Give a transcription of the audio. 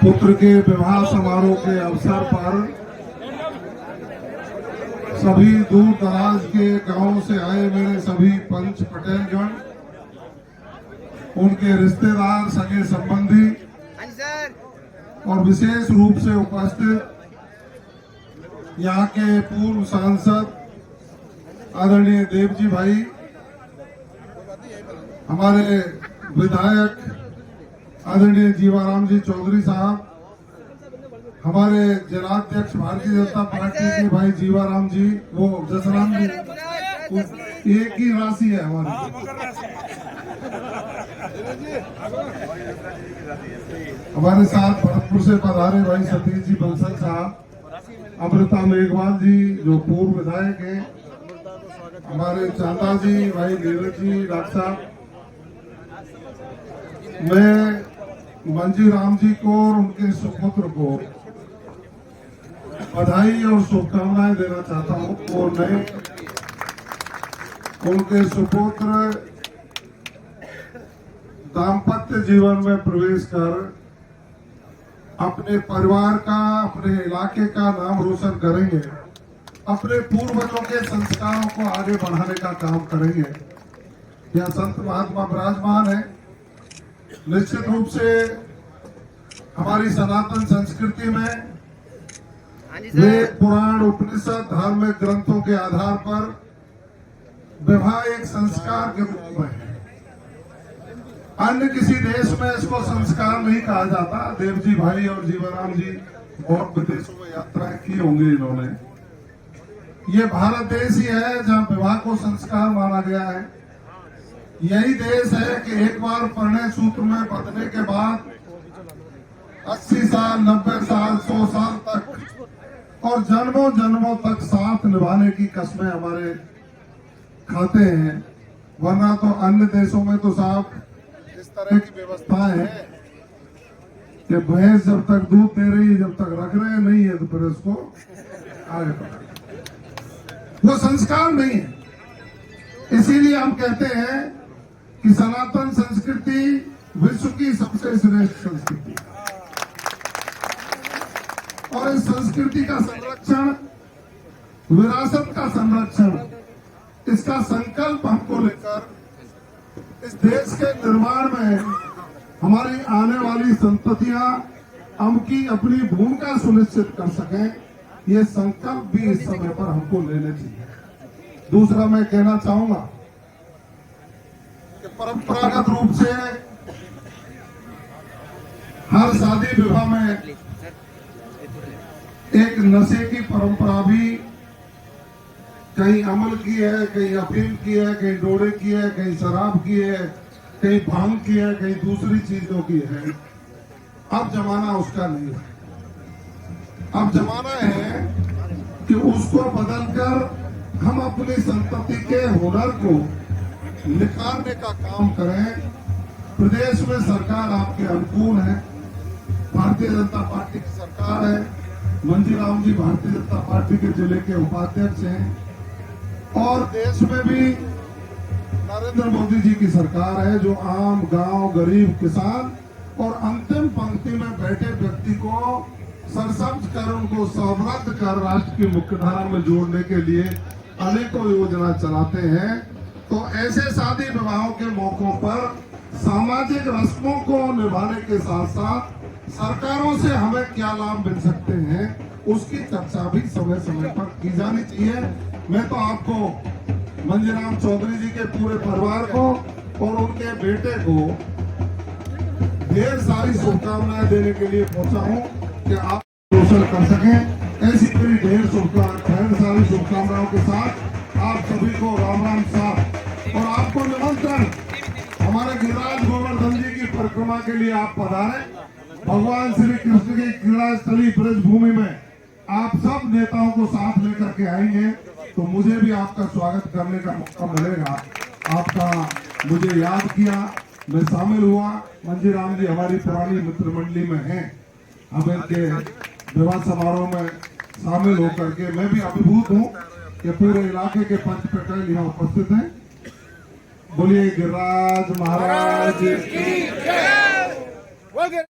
पुत्र के विवाह समारोह के अवसर पर सभी दूर दराज के गांवों से आए मेरे सभी पंच पटेलगण, उनके रिश्तेदार, सगे संबंधी और विशेष रूप से उपस्थित यहाँ के पूर्व सांसद आदरणीय देवजी भाई, हमारे विधायक आदरणीय जीवाराम जी चौधरी साहब, हमारे जिलाध्यक्ष भारतीय जनता पार्टी के भाई जीवाराम जी, वो जसराम जी, एक ही राशि है हमारी। हमारे साथ भरतपुर से पधारे भाई सतीश जी बंसल साहब, अमृता मेघवाल जी जो पूर्व विधायक हैं, हमारे चांदा जी, भाई नीरज जी, डॉक्टर साहब, मैं मंजी राम जी को और उनके सुपुत्र को बधाई और शुभकामनाएं देना चाहता हूं। वो नए उनके सुपुत्र दाम्पत्य जीवन में प्रवेश कर अपने परिवार का, अपने इलाके का नाम रोशन करेंगे, अपने पूर्वजों के संस्कारों को आगे बढ़ाने का काम करेंगे। यह संत महात्मा विराजमान है। निश्चित रूप से हमारी सनातन संस्कृति में वेद, पुराण, उपनिषद, धार्मिक ग्रंथों के आधार पर विवाह एक संस्कार के रूप में है। अन्य किसी देश में इसको संस्कार नहीं कहा जाता। देवजी भाई और जीवाराम जी बहुत विदेशों में यात्राएं की होंगी इन्होंने। ये भारत देश ही है जहां विवाह को संस्कार माना गया है। यही देश है कि एक बार परिणय सूत्र में बंधने के बाद 80 साल, 90 साल, 100 साल तक और जन्मों जन्मों तक साथ निभाने की कस्में हमारे खाते हैं। वरना तो अन्य देशों में तो साहब इस तरह की व्यवस्था है कि भैंस जब तक दूध दे रही है, जब तक रख रहे नहीं है तो फिर उसको आगे बढ़ा, वो संस्कार नहीं है। इसीलिए हम कहते हैं कि सनातन संस्कृति विश्व की सबसे श्रेष्ठ संस्कृति और इस संस्कृति का संरक्षण, विरासत का संरक्षण, इसका संकल्प हमको लेकर इस देश के निर्माण में हमारी आने वाली संततियां हमकी अपनी भूमिका सुनिश्चित कर सकें, ये संकल्प भी इस समय पर हमको लेने चाहिए। दूसरा मैं कहना चाहूंगा कि परंपरागत रूप से हर शादी विवाह में एक नशे की परंपरा भी कहीं अमल की है, कहीं अफीम की है, कहीं डोरे की है, कहीं शराब की है, कहीं भांग की है, कहीं दूसरी चीजों की है। अब जमाना उसका नहीं है। अब जमाना है कि उसको बदलकर हम अपनी संतति के हुनर को निखारने का काम करें। प्रदेश में सरकार आपके अनुकूल है, भारतीय जनता पार्टी की सरकार है। मंजी राम जी भारतीय जनता पार्टी के जिले के उपाध्यक्ष हैं और देश में भी नरेंद्र मोदी जी की सरकार है जो आम, गांव, गरीब, किसान और अंतिम पंक्ति में बैठे व्यक्ति को सरसब्ज कर, उनको समृद्ध कर राष्ट्र की मुख्यधारा में जोड़ने के लिए अनेकों योजना चलाते हैं। तो ऐसे शादी विवाहों के मौकों पर सामाजिक रस्मों को निभाने के साथ साथ सरकारों से हमें क्या लाभ मिल सकते हैं, उसकी चर्चा भी समय समय पर की जानी चाहिए। मैं तो आपको मंजीराम चौधरी जी के पूरे परिवार को और उनके बेटे को ढेर सारी शुभकामनाएं देने के लिए पहुंचा हूं कि आप रोशन कर सकें। ऐसी मेरी ढेर सारी शुभकामनाओं के साथ आप सभी को राम राम साहब और आपको निमंत्रण हमारे गिरिराज गोवर्धन जी की परिक्रमा के लिए आप पधारें। भगवान श्री कृष्ण की क्रीड़ा स्थली ब्रज भूमि में आप सब नेताओं को साथ लेकर के आएंगे तो मुझे भी आपका स्वागत करने का मौका मिलेगा। आपका मुझे याद किया, मैं शामिल हुआ। मंजी राम जी हमारी पुरानी मित्र मंडली में हैं। हम इनके विवाह समारोह में शामिल होकर के मैं भी अभिभूत हूँ कि पूरे इलाके के पंच पटेल यहाँ उपस्थित हैं। बोलिए गिरिराज महाराज की जय। बोलोगे